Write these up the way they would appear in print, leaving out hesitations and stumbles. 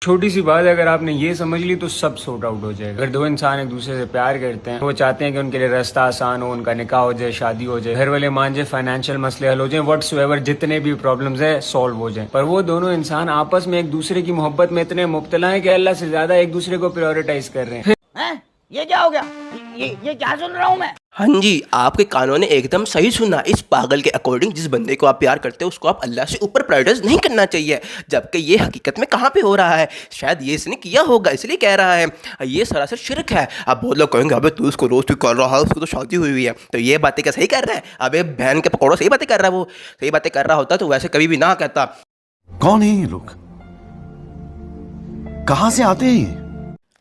छोटी सी बात है, अगर आपने ये समझ ली तो सब सॉर्ट आउट हो जाएगा। अगर दो इंसान एक दूसरे से प्यार करते हैं, वो चाहते हैं कि उनके लिए रास्ता आसान हो, उनका निकाह हो जाए, शादी हो जाए, घर वाले मान जाए, फाइनेंशियल मसले हल हो जाए, व्हाट्सएवर जितने भी प्रॉब्लम्स है सॉल्व हो जाए। पर वो दोनों इंसान आपस में एक दूसरे की मोहब्बत में इतने मुब्तला है कि अल्लाह से ज्यादा एक दूसरे को प्रायोरिटाइज कर रहे हैं। ये क्या हो गया? ये क्या सुन रहा हूँ मैं? हाँ जी, आपके कानों ने एकदम सही सुना। इस पागल के अकॉर्डिंग जिस बंदे को आप प्यार करते हो उसको आप अल्लाह से ऊपर प्रायोरिटाइज नहीं करना चाहिए, जबकि ये हकीकत में कहाँ पे हो रहा है। शायद ये इसने किया होगा इसलिए कह रहा है। ये सरासर शिरक है। अब बहुत लोग कहेंगे अबे तू उसको रोस्ट कर रहा है, उसको तो शादी हुई हुई है, तो ये बातें क्या सही कर रहा है? अबे बहन के पकौड़ों सही बातें कर रहा है। वो सही बातें कर रहा होता तो वैसे कभी भी ना कहता। कौन है ये लोग, कहां से आते हैं ये?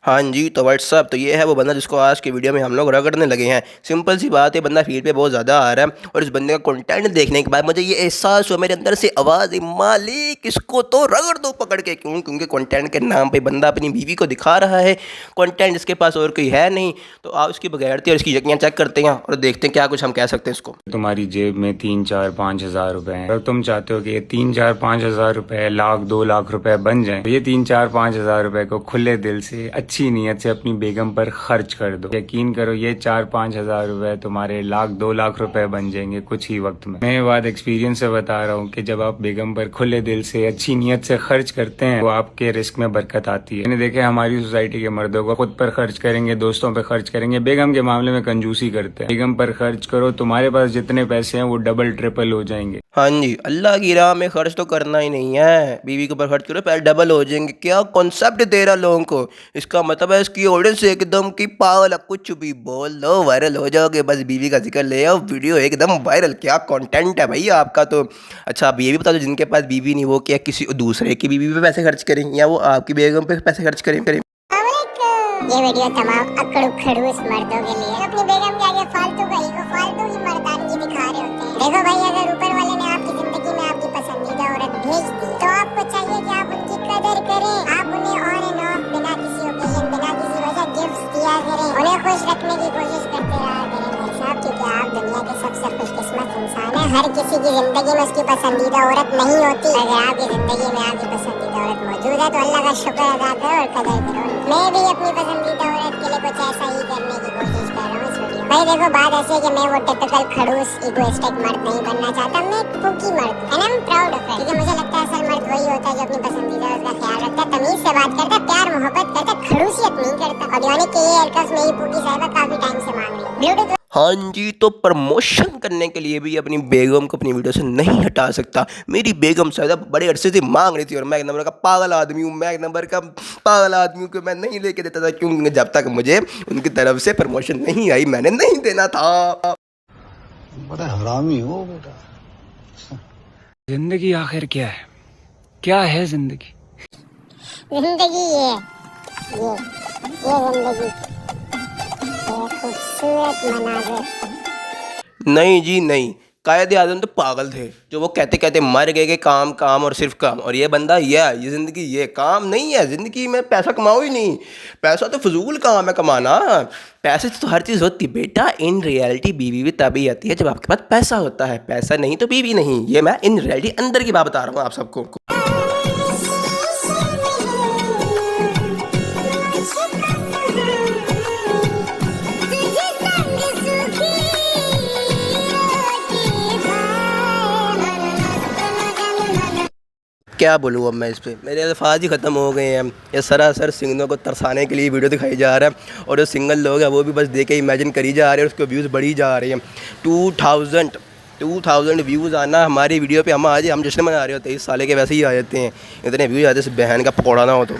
हाँ जी, तो व्हाट्सअप तो ये है वो बंदा जिसको आज की वीडियो में हम लोग रगड़ने लगे हैं। सिंपल सी बात है, बंदा फीड पे बहुत ज़्यादा आ रहा है और इस बंदे का कंटेंट देखने के बाद मुझे ये एहसास हुआ, मेरे अंदर से आवाज़ आई, मालिक इसको तो रगड़ दो पकड़ के। क्यों? क्योंकि कंटेंट के नाम पे बंदा अपनी बीवी को दिखा रहा है। कंटेंट इसके पास और कोई है नहीं, तो आप इसकी बगैरती और इसकी यकियाँ चेक करते हैं और देखते हैं क्या कुछ हम कह सकते हैं इसको। तुम्हारी जेब में 3-4-5 हज़ार रुपए हैं और तुम चाहते हो कि ये 3-4-5 हज़ार रुपए लाख 2 लाख रुपए बन जाएं, तो ये 3-4-5 हज़ार रुपए को खुले दिल से अच्छी नीयत से अपनी बेगम पर खर्च कर दो। यकीन करो ये 4-5 हज़ार रुपए तुम्हारे लाख 2 लाख रुपए बन जाएंगे कुछ ही वक्त में। मैं ये बात एक्सपीरियंस से बता रहा हूँ कि जब आप बेगम पर खुले दिल से अच्छी नीयत से खर्च करते हैं वो आपके रिस्क में बरकत आती है। मैंने देखा है हमारी सोसाइटी के मर्दों को खुद पर खर्च करेंगे, दोस्तों पर खर्च करेंगे, बेगम के मामले में कंजूसी करते हैं। बेगम पर खर्च करो, तुम्हारे पास जितने पैसे हैं वो डबल ट्रिपल हो जाएंगे। हाँ जी, अल्लाह की राह में खर्च तो करना ही नहीं है। बीवी के ऊपर खर्च करो पैसे डबल हो जाएंगे। क्या कॉन्सेप्ट दे रहा लोगों को? इसका मतलब है इसकी ऑडियंस एकदम की पागल है, कुछ भी बोल लो वायरल हो जाओगे, बस बीवी का जिक्र ले आओ वीडियो एकदम वायरल। क्या कंटेंट है भैया आपका तो। अच्छा अब ये भी बता दो, जिनके पास बीवी नहीं वो क्या किसी दूसरे की बीवी पे पैसे खर्च करें या वो आपकी बेगम पे पैसे खर्च करें? ये वीडियो तमाम अकड़ू खड़ूस मर्दों के लिए अपनी बेगम के आगे फालतू का ईगो, फालतू की मर्दानगी दिखा रहे होते हैं। देखो भाई, अगर ऊपर वाले ने आपकी जिंदगी में आपकी पसंदीदा औरत भेज दी तो आपको चाहिए कि आप उनकी कदर करें। आप उन्हें ऑन एंड ऑफ बिना किसी ओकेजन, बिना किसी वजह गिफ्ट्स दिया करें, उन्हें खुश रखने की कोशिश करते रहा करें भाई साहब, क्योंकि आप दुनिया के सबसे खुशकिस्मत इंसान है। हर किसी की जिंदगी में उसकी पसंदीदा औरत नहीं होती। अगर आपकी जिंदगी में आपकी पसंदीदा औरत मौजूद है तो अल्लाह का शुक्र अदा करो और कदर करो। मैं भी अपनी पसंदीदा औरत के लिए कुछ ऐसा ही करने की कोशिश कर रहा हूँ इस वीडियो। भाई देखो, बात ऐसी है कि मैं वो टिपिकल खड़ूस इगोइस्टिक मर्द नहीं बनना चाहता। मैं एक पुकी मर्द हूँ, and I am proud of it, क्योंकि मुझे लगता है असल मर्द वही होता है जो अपनी पसंदीदा औरत का ख्याल रखता है, तमीज से बात करता है, प्यार मोहब्बत करता है, खड़ूसियत नहीं करता। और यानी कि ये हरकत मेरी पुकी साहिबा काफी टाइम से मांग रही है। ब्यूटीफुल। हाँ जी, तो प्रमोशन करने के लिए भी अपनी बेगम को अपनी वीडियो से नहीं हटा सकता। मेरी बेगम शायद बड़े अरसे से मांग रही थी और मैं एक नंबर का पागल आदमी हूँ। मैं एक नंबर का पागल आदमी हूँ कि मैं नहीं लेके देता था, क्योंकि जब तक मुझे उनकी तरफ से प्रमोशन नहीं आई मैंने नहीं देना था। बड़ा हरामी हो बेटा। जिंदगी आखिर क्या है? क्या है जिंदगी? जिंदगी ये जिंदगी खूबसूरत मनाज़िर। नहीं जी नहीं, कायदे आज़म तो पागल थे जो वो कहते कहते मर गए कि काम काम और सिर्फ काम। और ये बंदा ये ज़िंदगी ये काम नहीं है। ज़िंदगी में पैसा कमाओ ही नहीं, पैसा तो फजूल काम है कमाना। पैसे से तो हर चीज़ होती बेटा। इन रियलिटी बीवी भी तभी आती है जब आपके पास पैसा होता है। पैसा नहीं तो बीवी नहीं। ये मैं इन रियलिटी अंदर की बात बता रहा हूँ आप सबको। क्या बोलूँ अब मैं इस पर, मेरे अल्फाज ही ख़त्म हो गए हैं। ये सरासर सिंगलों को तरसाने के लिए वीडियो दिखाई जा रहा है और जो सिंगल लोग हैं वो भी बस देख के इमेजिन करी जा रहे हैं, उसके व्यूज़ बढ़ी जा रहे हैं। 2000 व्यूज़ आना हमारी वीडियो पे, हम जश्न मना रहे होते हैं 23 साल के, वैसे ही आ जाते हैं। इतने व्यूज़ आते हैं बहन का पकौड़ा ना हो तो।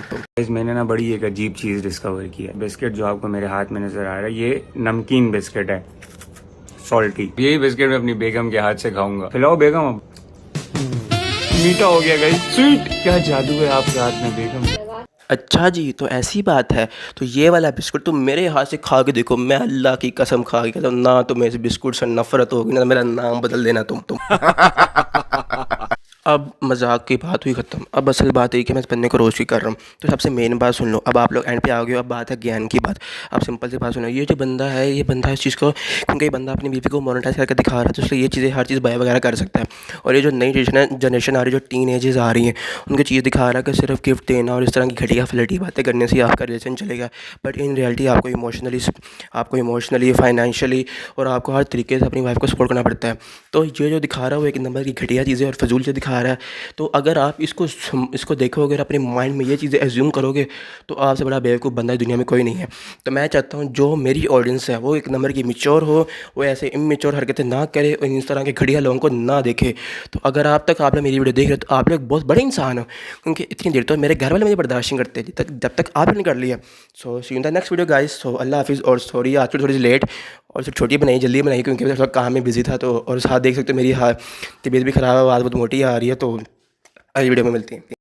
मैंने ना बड़ी एक अजीब चीज़ डिस्कवर की है। बिस्किट जो आपको मेरे हाथ में नजर आ रहा है ये नमकीन बिस्किट है, सॉल्टी। यही बिस्किट मैं अपनी बेगम के हाथ से खाऊंगा। खिलाओ बेगम। अब मीठा हो गया गाइस, स्वीट। क्या जादू है आपके हाथ में बेगम। अच्छा जी, तो ऐसी बात है। तो ये वाला बिस्कुट तुम मेरे हाथ से खा के देखो। मैं अल्लाह की कसम खा के कहता हूँ ना, तुम्हें इस बिस्कुट से नफरत होगी ना मेरा नाम बदल देना तुम। अब मजाक की बात हुई ख़त्म। अब असल बात है कि मैं इस बंदे को रोज़ ही कर रहा हूँ। तो सबसे मेन बात सुन लो। अब आप लोग एंड पे आओगे। अब बात है ज्ञान की बात। अब सिंपल सी बात सुनो। ये जो बंदा है, ये बंदा इस चीज़ को, क्योंकि ये बंदा अपनी बीवी को मोनेटाइज करके दिखा रहा है, तो इसलिए ये चीज़ें हर चीज़ बाय वगैरह कर सकता है। और ये जो नई जनरेशन आ रही है, जो टीन एजेस आ रही हैं, उनको चीज़ दिखा रहा है कि सिर्फ गिफ्ट देना और इस तरह की घटिया फ्लर्टी बातें करने से आपका रिलेशन चलेगा। बट इन रियलिटी आपको इमोशनली, फाइनेंशियली और आपको हर तरीके से अपनी वाइफ को सपोर्ट करना पड़ता है। तो ये जो दिखा रहा है वो एक नंबर की घटिया चीज़ें और फजूल से दिखा रहा है। तो अगर आप इसको देखोगे और अपने माइंड में ये चीज़ें एज्यूम करोगे, तो आपसे बड़ा बेवकूफ़ बंदा दुनिया में कोई नहीं है। तो मैं चाहता हूँ जो मेरी ऑडियंस है वो एक नंबर की मैच्योर हो, वो ऐसे इमेच्योर हरकतें ना करे और इस तरह के घटिया लोगों को ना देखे। तो अगर आपने मेरी वीडियो देख रहे हो तो आप लोग बहुत बड़े इंसान हो, क्योंकि इतनी देर तो मेरे घर वाले मुझे बर्दाश्त नहीं करते जब तक आपने कर लिया। So see in the next video guys. So अल्लाह हाफिज़। और सॉरी आज थोड़ी सी लेट और सिर्फ छोटी बनाई, जल्दी बनाई, क्योंकि मैं थोड़ा काम में बिजी था। तो और साथ देख सकते हो मेरी तबीयत भी ख़राब है, आवाज़ बहुत मोटी आ रही है। तो अगली वीडियो में मिलती हैं।